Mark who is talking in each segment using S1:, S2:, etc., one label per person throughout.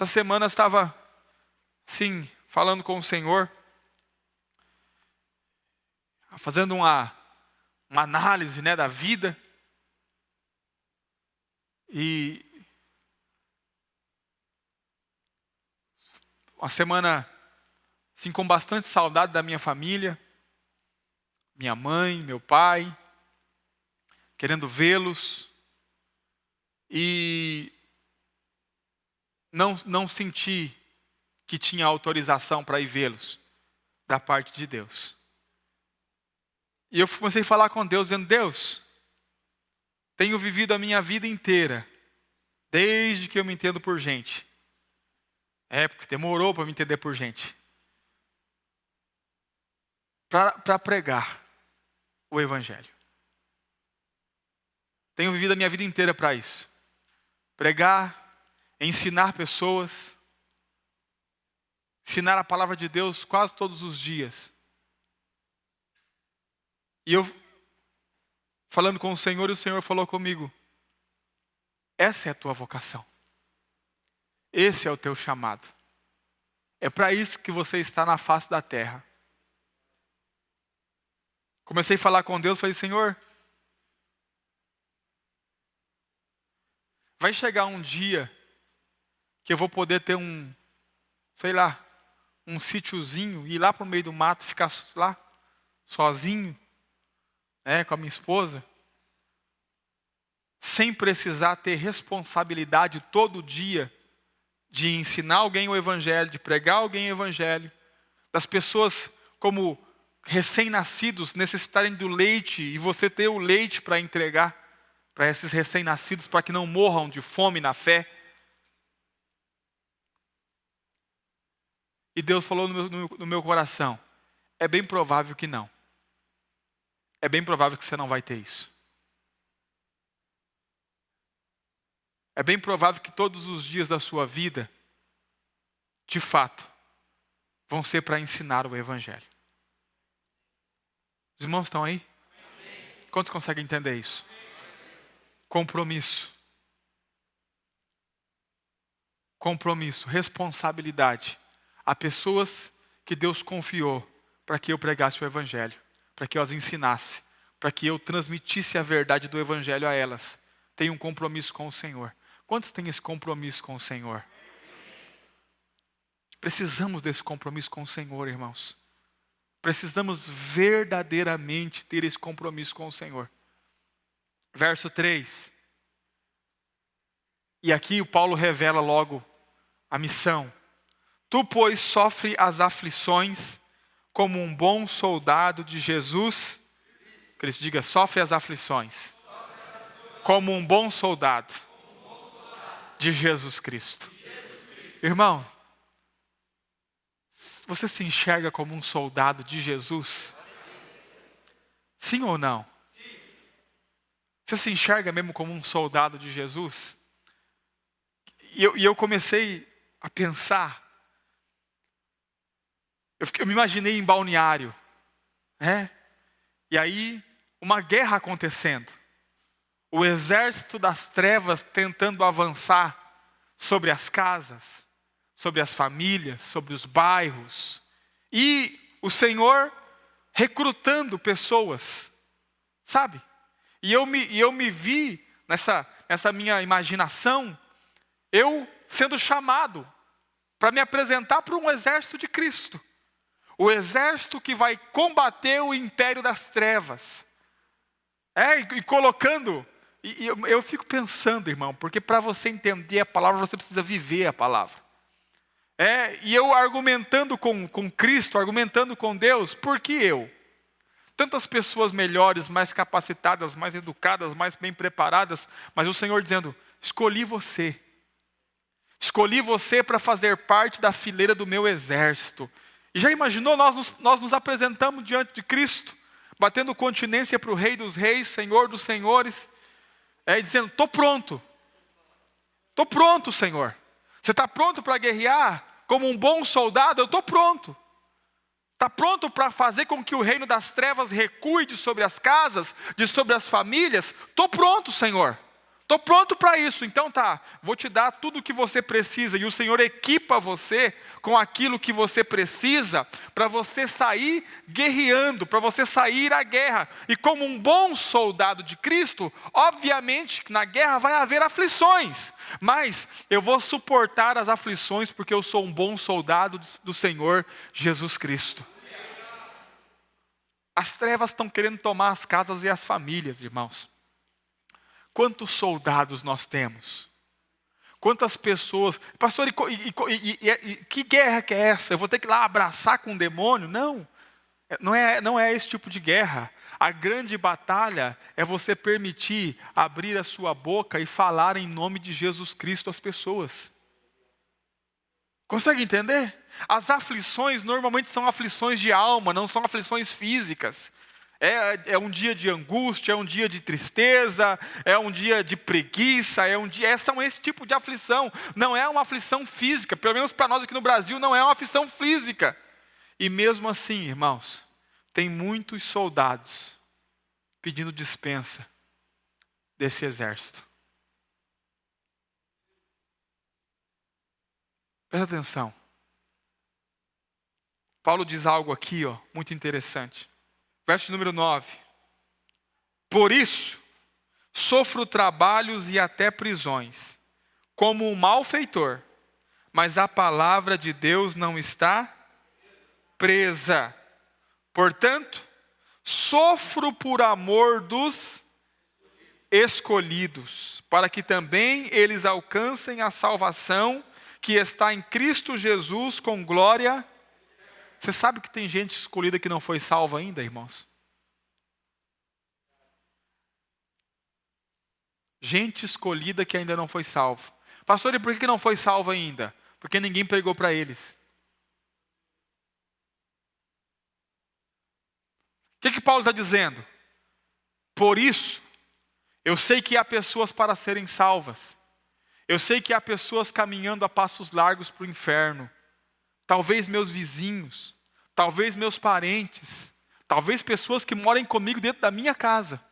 S1: Essa semana eu estava, sim, falando com o Senhor, fazendo uma análise, né, da vida. E uma semana, assim, com bastante saudade da minha família, minha mãe, meu pai, querendo vê-los. E não senti que tinha autorização para ir vê-los da parte de Deus. E eu comecei a falar com Deus, dizendo: Deus, tenho vivido a minha vida inteira, desde que eu me entendo por gente. Porque demorou para me entender por gente. Para pregar o Evangelho. Tenho vivido a minha vida inteira para isso. Pregar, ensinar pessoas, ensinar a palavra de Deus quase todos os dias. E eu, falando com o Senhor, e o Senhor falou comigo: essa é a tua vocação. Esse é o teu chamado. É para isso que você está na face da terra. Comecei a falar com Deus, falei: Senhor, vai chegar um dia que eu vou poder ter um sítiozinho, ir lá para o meio do mato, ficar lá, sozinho, com a minha esposa, sem precisar ter responsabilidade todo dia de ensinar alguém o Evangelho, de pregar alguém o Evangelho, das pessoas como recém-nascidos necessitarem do leite, e você ter o leite para entregar para esses recém-nascidos, para que não morram de fome na fé. E Deus falou no meu coração: é bem provável que não. É bem provável que você não vai ter isso. É bem provável que todos os dias da sua vida, de fato, vão ser para ensinar o Evangelho. Os irmãos estão aí? Amém. Quantos conseguem entender isso? Compromisso. Compromisso, responsabilidade. Há pessoas que Deus confiou para que eu pregasse o Evangelho, para que eu as ensinasse, para que eu transmitisse a verdade do Evangelho a elas. Tenho um compromisso com o Senhor. Quantos têm esse compromisso com o Senhor? Precisamos desse compromisso com o Senhor, irmãos. Precisamos verdadeiramente ter esse compromisso com o Senhor. Verso 3. E aqui o Paulo revela logo a missão. Tu, pois, sofre as aflições como um bom soldado de Jesus Cristo. Diga: sofre as aflições como um bom soldado de Jesus Cristo. Irmão, você se enxerga como um soldado de Jesus? Sim ou não? Você se enxerga mesmo como um soldado de Jesus? E eu comecei a pensar. Eu me imaginei em Balneário, né? E aí, uma guerra acontecendo. O exército das trevas tentando avançar sobre as casas, sobre as famílias, sobre os bairros. E o Senhor recrutando pessoas, sabe? E eu me vi nessa minha imaginação, eu sendo chamado para me apresentar para um exército de Cristo. O exército que vai combater o império das trevas. E colocando... E eu fico pensando, irmão, porque para você entender a palavra, você precisa viver a palavra. E eu argumentando com Cristo, argumentando com Deus, por que eu? Tantas pessoas melhores, mais capacitadas, mais educadas, mais bem preparadas, mas o Senhor dizendo: escolhi você. Escolhi você para fazer parte da fileira do meu exército. E já imaginou, nós nos apresentamos diante de Cristo, batendo continência para o Rei dos Reis, Senhor dos Senhores, dizendo: estou pronto. Estou pronto, Senhor. Você está pronto para guerrear como um bom soldado? Eu estou pronto. Está pronto para fazer com que o reino das trevas recue de sobre as casas, de sobre as famílias? Estou pronto, Senhor. Estou pronto para isso, então tá, vou te dar tudo o que você precisa, e o Senhor equipa você com aquilo que você precisa, para você sair guerreando, para você sair à guerra, e como um bom soldado de Cristo, obviamente que na guerra vai haver aflições, mas eu vou suportar as aflições, porque eu sou um bom soldado do Senhor Jesus Cristo. As trevas estão querendo tomar as casas e as famílias, irmãos. Quantos soldados nós temos? Quantas pessoas... Pastor, que guerra que é essa? Eu vou ter que ir lá abraçar com um demônio? Não é esse tipo de guerra. A grande batalha é você permitir abrir a sua boca e falar em nome de Jesus Cristo às pessoas. Consegue entender? As aflições normalmente são aflições de alma, não são aflições físicas. É um dia de angústia, é um dia de tristeza, é um dia de preguiça, são esse tipo de aflição. Não é uma aflição física, pelo menos para nós aqui no Brasil, não é uma aflição física. E mesmo assim, irmãos, tem muitos soldados pedindo dispensa desse exército. Presta atenção. Paulo diz algo aqui, muito interessante. Verso número 9. Por isso, sofro trabalhos e até prisões, como um malfeitor, mas a palavra de Deus não está presa. Portanto, sofro por amor dos escolhidos, para que também eles alcancem a salvação que está em Cristo Jesus com glória. Você sabe que tem gente escolhida que não foi salva ainda, irmãos? Gente escolhida que ainda não foi salva. Pastor, e por que não foi salva ainda? Porque ninguém pregou para eles. O que Paulo está dizendo? Por isso, eu sei que há pessoas para serem salvas. Eu sei que há pessoas caminhando a passos largos para o inferno. Talvez meus vizinhos, talvez meus parentes, talvez pessoas que moram comigo dentro da minha casa.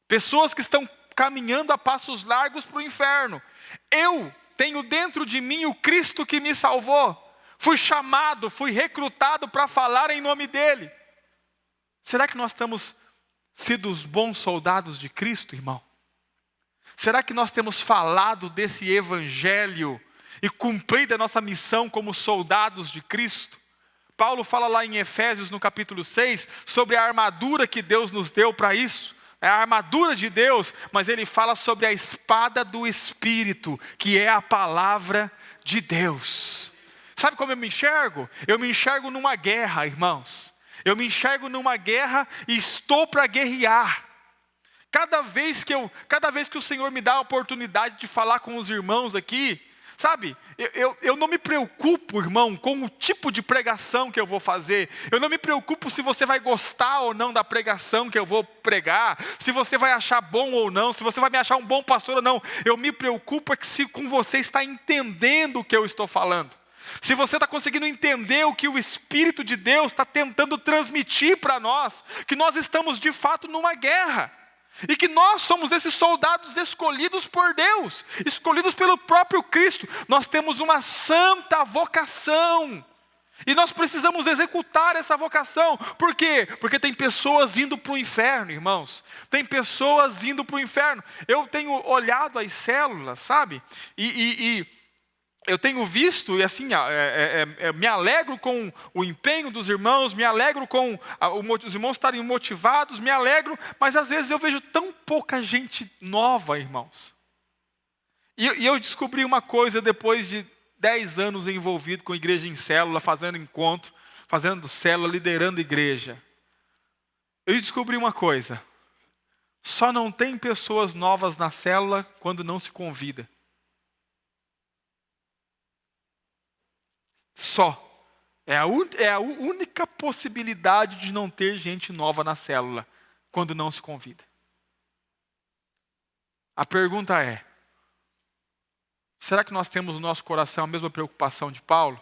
S1: Pessoas que estão caminhando a passos largos para o inferno. Eu tenho dentro de mim o Cristo que me salvou. Fui chamado, fui recrutado para falar em nome dEle. Será que nós temos sido os bons soldados de Cristo, irmão? Será que nós temos falado desse evangelho e cumprido a nossa missão como soldados de Cristo? Paulo fala lá em Efésios, no capítulo 6, sobre a armadura que Deus nos deu para isso. É a armadura de Deus, mas ele fala sobre a espada do Espírito, que é a palavra de Deus. Sabe como eu me enxergo? Eu me enxergo numa guerra, irmãos. Eu me enxergo numa guerra e estou para guerrear. Cada vez que o Senhor me dá a oportunidade de falar com os irmãos aqui, sabe, eu não me preocupo, irmão, com o tipo de pregação que eu vou fazer. Eu não me preocupo se você vai gostar ou não da pregação que eu vou pregar, se você vai achar bom ou não, se você vai me achar um bom pastor ou não. Eu me preocupo é que se com você está entendendo o que eu estou falando. Se você está conseguindo entender o que o Espírito de Deus está tentando transmitir para nós, que nós estamos de fato numa guerra. E que nós somos esses soldados escolhidos por Deus, escolhidos pelo próprio Cristo. Nós temos uma santa vocação. E nós precisamos executar essa vocação. Por quê? Porque tem pessoas indo para o inferno, irmãos. Tem pessoas indo para o inferno. Eu tenho olhado as células, sabe? E eu tenho visto, e assim, me alegro com o empenho dos irmãos, me alegro com os irmãos estarem motivados, me alegro, mas às vezes eu vejo tão pouca gente nova, irmãos. E eu descobri uma coisa depois de 10 anos envolvido com igreja em célula, fazendo encontro, fazendo célula, liderando igreja. Eu descobri uma coisa: só não tem pessoas novas na célula quando não se convida. Só. É a única possibilidade de não ter gente nova na célula, quando não se convida. A pergunta é: será que nós temos no nosso coração a mesma preocupação de Paulo?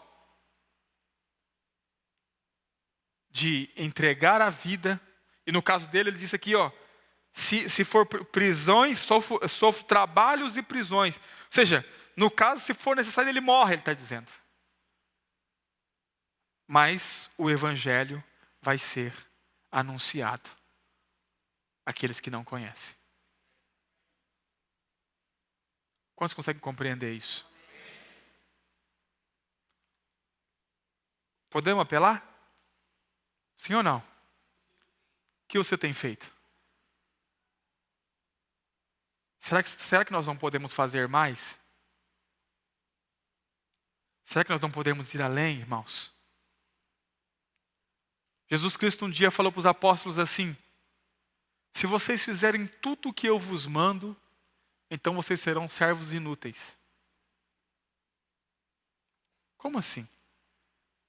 S1: De entregar a vida, e no caso dele ele disse aqui, Se for prisões, sofro trabalhos e prisões. Ou seja, no caso, se for necessário, ele morre, ele está dizendo. Mas o evangelho vai ser anunciado àqueles que não conhecem. Quantos conseguem compreender isso? Podemos apelar? Sim ou não? O que você tem feito? Será que nós não podemos fazer mais? Será que nós não podemos ir além, irmãos? Jesus Cristo um dia falou para os apóstolos assim: se vocês fizerem tudo o que eu vos mando, então vocês serão servos inúteis. Como assim?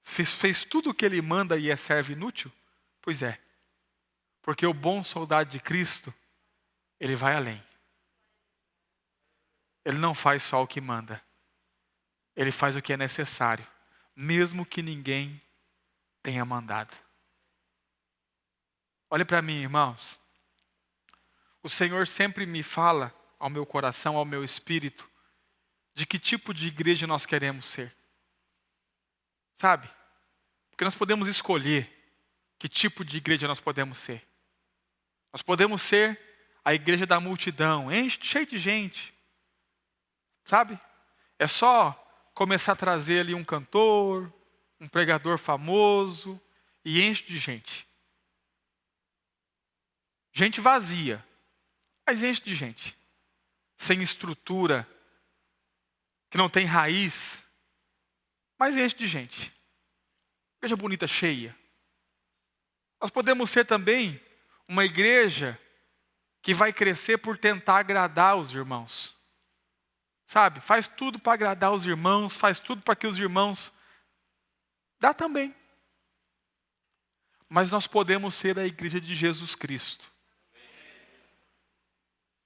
S1: Fez tudo o que ele manda e é servo inútil? Pois é. Porque o bom soldado de Cristo, ele vai além. Ele não faz só o que manda. Ele faz o que é necessário, mesmo que ninguém tenha mandado. Olhe para mim, irmãos. O Senhor sempre me fala ao meu coração, ao meu espírito, de que tipo de igreja nós queremos ser. Sabe? Porque nós podemos escolher que tipo de igreja nós podemos ser. Nós podemos ser a igreja da multidão, cheio de gente. Sabe? É só começar a trazer ali um cantor, um pregador famoso, e enche de gente. Gente vazia, mas enche de gente. Sem estrutura, que não tem raiz, mas enche de gente. Igreja bonita, cheia. Nós podemos ser também uma igreja que vai crescer por tentar agradar os irmãos. Sabe? Faz tudo para agradar os irmãos, faz tudo para que os irmãos... Dá também. Mas nós podemos ser a igreja de Jesus Cristo.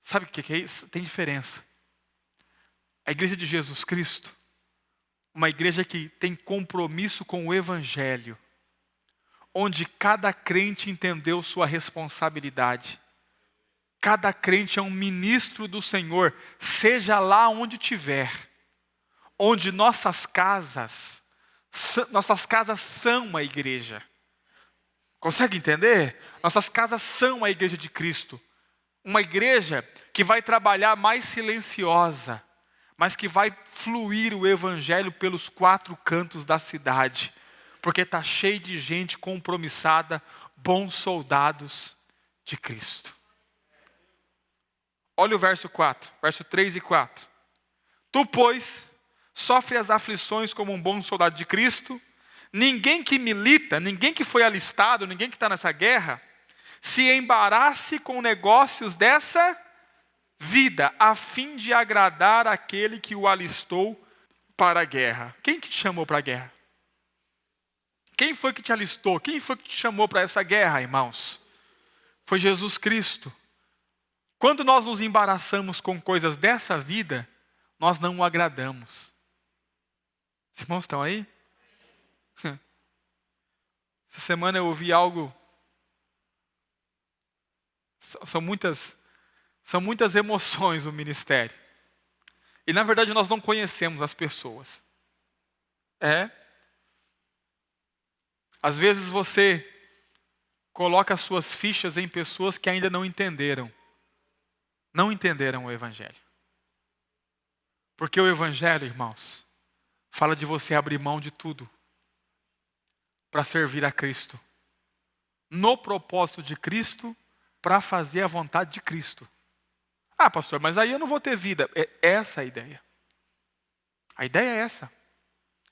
S1: Sabe o que é isso? Tem diferença. A igreja de Jesus Cristo, uma igreja que tem compromisso com o evangelho, onde cada crente entendeu sua responsabilidade. Cada crente é um ministro do Senhor, seja lá onde estiver. Onde nossas casas são uma igreja. Consegue entender? Nossas casas são a igreja de Cristo. Uma igreja que vai trabalhar mais silenciosa, mas que vai fluir o evangelho pelos 4 cantos da cidade. Porque está cheio de gente compromissada, bons soldados de Cristo. Olha o verso 4, verso 3 e 4. Tu, pois, sofre as aflições como um bom soldado de Cristo. Ninguém que milita, ninguém que foi alistado, ninguém que está nessa guerra, se embarace com negócios dessa vida, a fim de agradar aquele que o alistou para a guerra. Quem que te chamou para a guerra? Quem foi que te alistou? Quem foi que te chamou para essa guerra, irmãos? Foi Jesus Cristo. Quando nós nos embaraçamos com coisas dessa vida, nós não o agradamos. Os irmãos estão aí? Essa semana eu ouvi algo. São muitas emoções no ministério. E na verdade nós não conhecemos as pessoas. Às vezes você coloca as suas fichas em pessoas que ainda não entenderam o evangelho. Porque o evangelho, irmãos, fala de você abrir mão de tudo para servir a Cristo. No propósito de Cristo, para fazer a vontade de Cristo. Ah, pastor, mas aí eu não vou ter vida. É essa a ideia. A ideia é essa.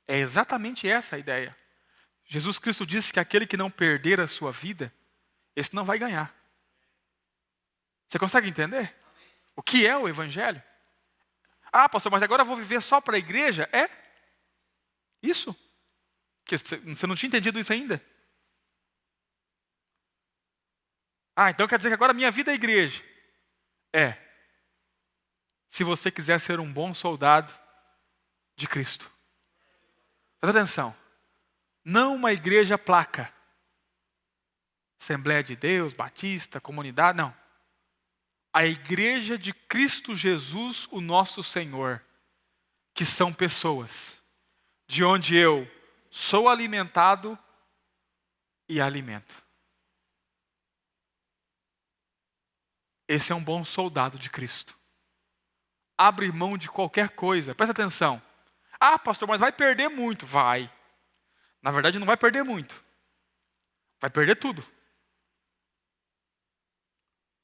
S1: É exatamente essa a ideia. Jesus Cristo disse que aquele que não perder a sua vida, esse não vai ganhar. Você consegue entender? O que é o evangelho? Ah, pastor, mas agora eu vou viver só para a igreja? É? Isso? Você não tinha entendido isso ainda? Ah, então quer dizer que agora a minha vida é a igreja. Se você quiser ser um bom soldado de Cristo. Presta atenção. Não uma igreja placa. Assembleia de Deus, Batista, comunidade, não. a igreja de Cristo Jesus, o nosso Senhor, que são pessoas, de onde eu sou alimentado e alimento. Esse é um bom soldado de Cristo. Abre mão de qualquer coisa. Presta atenção. Ah, pastor, mas vai perder muito. Vai. Na verdade, não vai perder muito. Vai perder tudo.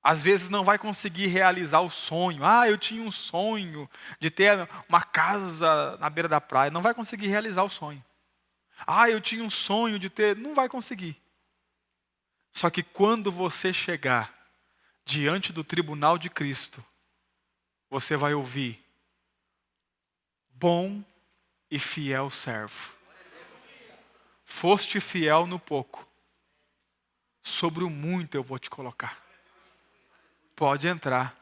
S1: Às vezes não vai conseguir realizar o sonho. Ah, eu tinha um sonho de ter uma casa na beira da praia. Não vai conseguir realizar o sonho. Ah, eu tinha um sonho de ter... Não vai conseguir. Só que quando você chegar diante do tribunal de Cristo, você vai ouvir: bom e fiel servo. Foste fiel no pouco, sobre o muito eu vou te colocar. Pode entrar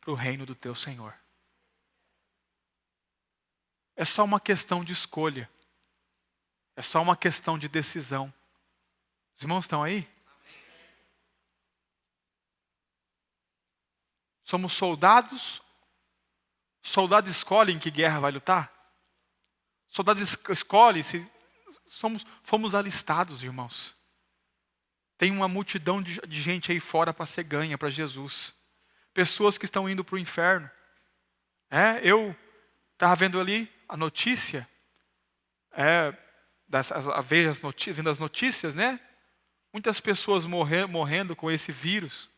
S1: para o reino do teu Senhor. É só uma questão de escolha. É só uma questão de decisão. Os irmãos estão aí? Somos soldados. Soldado escolhe em que guerra vai lutar. Soldado escolhe se fomos alistados, irmãos. Tem uma multidão de gente aí fora para ser ganha para Jesus. Pessoas que estão indo para o inferno. Eu estava vendo ali a notícia, vendo as notícias, né? Muitas pessoas morrendo com esse vírus.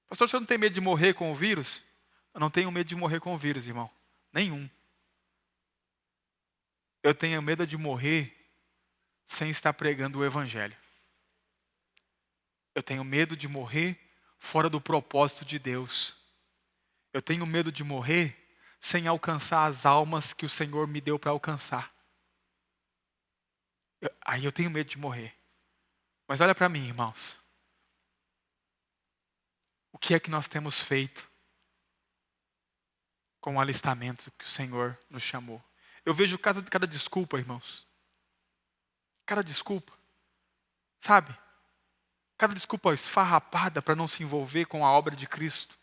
S1: Pastor, você não tem medo de morrer com o vírus? Eu não tenho medo de morrer com o vírus, irmão. Nenhum. Eu tenho medo de morrer sem estar pregando o evangelho. Eu tenho medo de morrer fora do propósito de Deus. Eu tenho medo de morrer sem alcançar as almas que o Senhor me deu para alcançar. Aí eu tenho medo de morrer. Mas olha para mim, irmãos. O que é que nós temos feito com o alistamento que o Senhor nos chamou? Eu vejo cada desculpa, irmãos. Cada desculpa. Sabe? Cada desculpa esfarrapada para não se envolver com a obra de Cristo.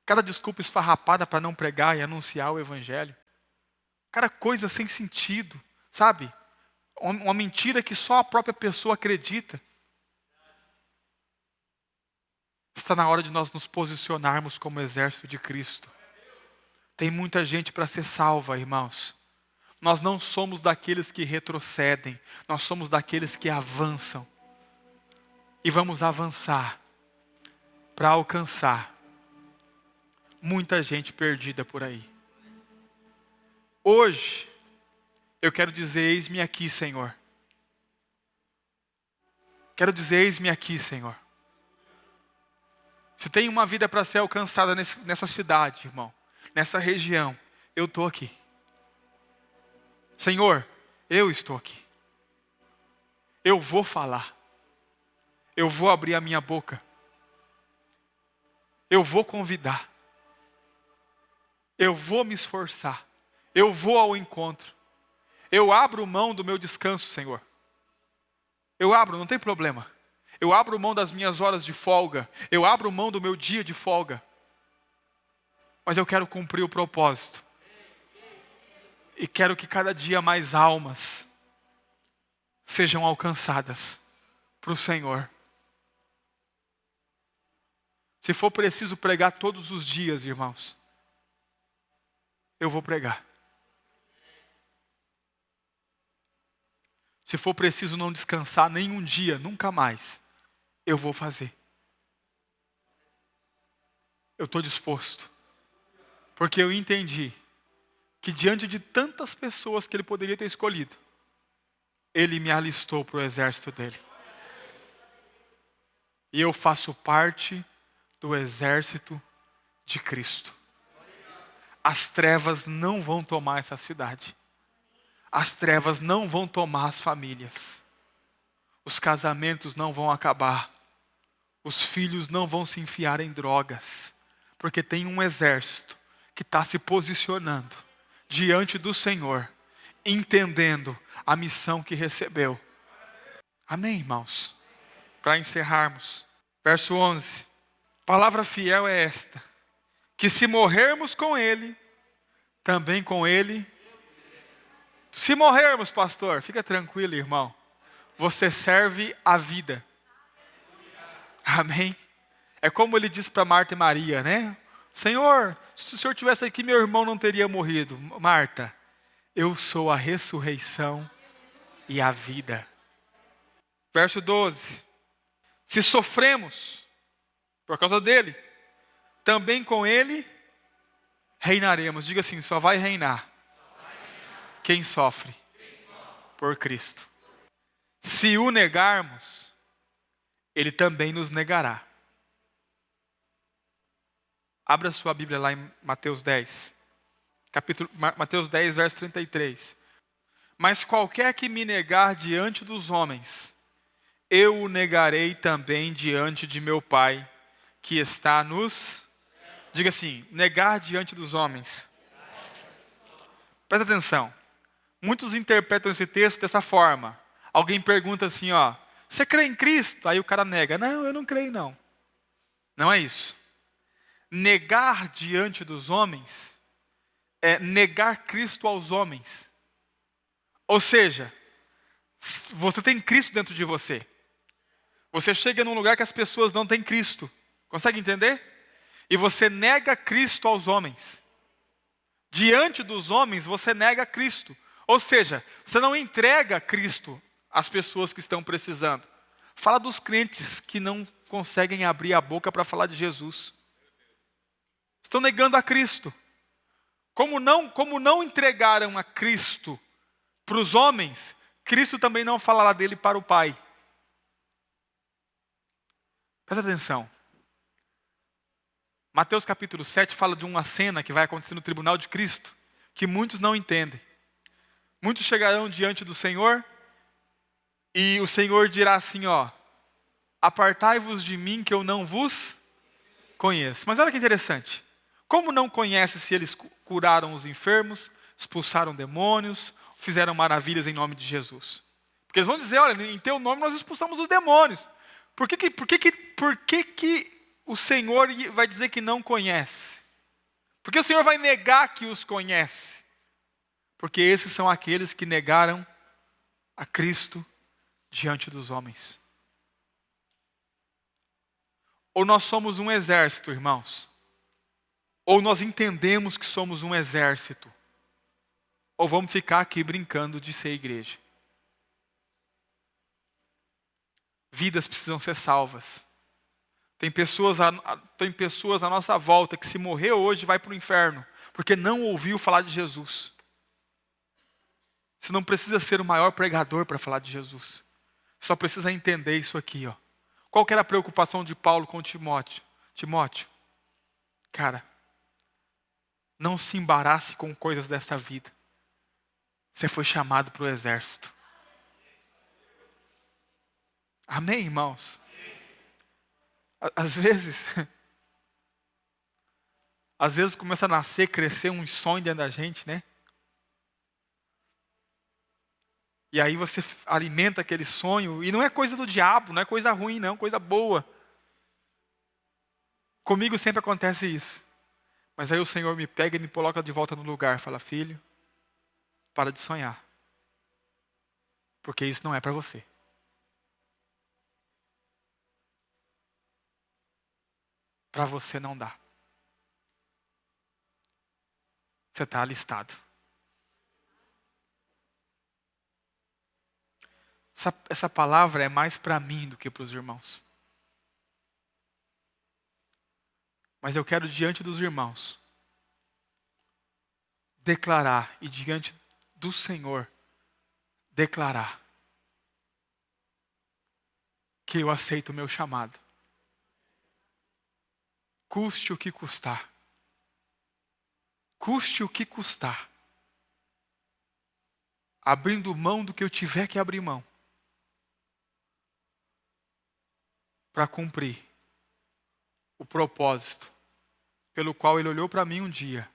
S1: Cada desculpa esfarrapada para não pregar e anunciar o Evangelho. Cada coisa sem sentido, sabe? Uma mentira que só a própria pessoa acredita. Está na hora de nós nos posicionarmos como exército de Cristo. Tem muita gente para ser salva, irmãos. Nós não somos daqueles que retrocedem. Nós somos daqueles que avançam. E vamos avançar para alcançar muita gente perdida por aí. Hoje, eu quero dizer: eis-me aqui, Senhor. Quero dizer: eis-me aqui, Senhor. Se tem uma vida para ser alcançada nessa cidade, irmão, nessa região, eu estou aqui. Senhor, eu estou aqui. Eu vou falar. Eu vou abrir a minha boca. Eu vou convidar. Eu vou me esforçar. Eu vou ao encontro. Eu abro mão do meu descanso, Senhor. Eu abro, não tem problema. Eu abro mão das minhas horas de folga. Eu abro mão do meu dia de folga. Mas eu quero cumprir o propósito. E quero que cada dia mais almas sejam alcançadas para o Senhor. Se for preciso pregar todos os dias, irmãos, eu vou pregar. Se for preciso não descansar nenhum dia, nunca mais, eu vou fazer. Eu estou disposto. Porque eu entendi que diante de tantas pessoas que Ele poderia ter escolhido, Ele me alistou para o exército dEle. E eu faço parte do exército de Cristo. As trevas não vão tomar essa cidade. As trevas não vão tomar as famílias. Os casamentos não vão acabar. Os filhos não vão se enfiar em drogas. Porque tem um exército que está se posicionando diante do Senhor, entendendo a missão que recebeu. Amém, irmãos? Para encerrarmos, verso 11. Palavra fiel é esta: que se morrermos com Ele, também com Ele. Se morrermos, pastor, fica tranquilo, irmão. Você serve a vida. Amém? É como ele disse para Marta e Maria, né? Senhor, se o Senhor tivesse aqui, meu irmão não teria morrido. Marta, eu sou a ressurreição e a vida. Verso 12. Se sofremos por causa dele, também com ele reinaremos. Diga assim, só vai reinar quem sofre por Cristo. Se o negarmos, ele também nos negará. Abra sua Bíblia lá em Mateus 10. Mateus 10, verso 33. Mas qualquer que me negar diante dos homens, eu o negarei também diante de meu Pai, que está nos... Diga assim, negar diante dos homens. Presta atenção. Muitos interpretam esse texto dessa forma. Alguém pergunta assim, ó, você crê em Cristo? Aí o cara nega, não, eu não creio não. Não é isso. Negar diante dos homens é negar Cristo aos homens. Ou seja, você tem Cristo dentro de você. Você chega num lugar que as pessoas não têm Cristo. Consegue entender? E você nega Cristo aos homens. Diante dos homens, você nega Cristo. Ou seja, você não entrega Cristo às pessoas que estão precisando. Fala dos crentes que não conseguem abrir a boca para falar de Jesus. Estão negando a Cristo. Como não entregaram a Cristo para os homens, Cristo também não falará dele para o Pai. Presta atenção. Mateus capítulo 7 fala de uma cena que vai acontecer no tribunal de Cristo, que muitos não entendem. Muitos chegarão diante do Senhor, e o Senhor dirá assim, ó, apartai-vos de mim que eu não vos conheço. Mas olha que interessante. Como não conhece se eles curaram os enfermos, expulsaram demônios, fizeram maravilhas em nome de Jesus? Porque eles vão dizer, olha, em teu nome nós expulsamos os demônios. Por que o Senhor vai dizer que não conhece? Por que o Senhor vai negar que os conhece? Porque esses são aqueles que negaram a Cristo diante dos homens. Ou nós somos um exército, irmãos, ou nós entendemos que somos um exército, ou vamos ficar aqui brincando de ser igreja. Vidas precisam ser salvas. Tem pessoas à nossa volta que se morrer hoje vai para o inferno, porque não ouviu falar de Jesus. Você não precisa ser o maior pregador para falar de Jesus. Só precisa entender isso aqui, ó. Qual que era a preocupação de Paulo com Timóteo? Timóteo, cara, não se embarace com coisas dessa vida. Você foi chamado para o exército. Amém, irmãos? Às vezes começa a nascer, crescer um sonho dentro da gente, né? E aí você alimenta aquele sonho, e não é coisa do diabo, não é coisa ruim não, coisa boa. Comigo sempre acontece isso. Mas aí o Senhor me pega e me coloca de volta no lugar, fala, filho, para de sonhar. Porque isso não é para você. Para você não dá. Você está alistado. Essa palavra é mais para mim do que para os irmãos. Mas eu quero diante dos irmãos declarar, e diante do Senhor declarar que eu aceito o meu chamado. Custe o que custar. Custe o que custar. Abrindo mão do que eu tiver que abrir mão. Para cumprir o propósito pelo qual Ele olhou para mim um dia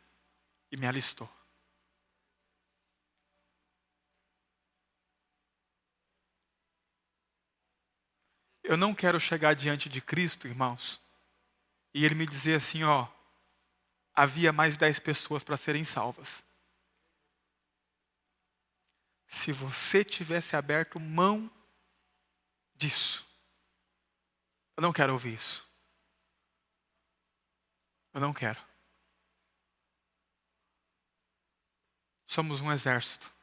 S1: e me alistou. Eu não quero chegar diante de Cristo, irmãos, E ele me dizia assim, ó, havia mais 10 pessoas para serem salvas. Se você tivesse aberto mão disso. Eu não quero ouvir isso. Eu não quero. Somos um exército.